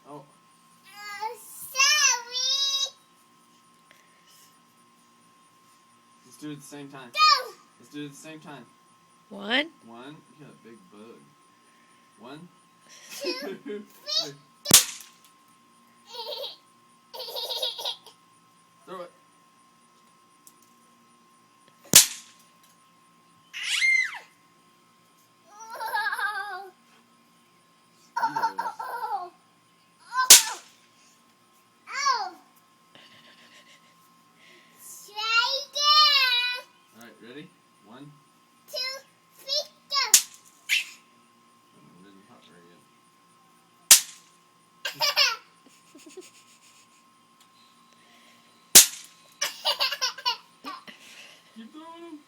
Oh. Sorry. Let's do it at the same time. Go. Let's do it at the same time. 1. One. You got a big bug. 1, 2, 2, 3. Throw it. Alright, ready? 1, 2, 3, go. it didn't pop very good. Keep throwing them.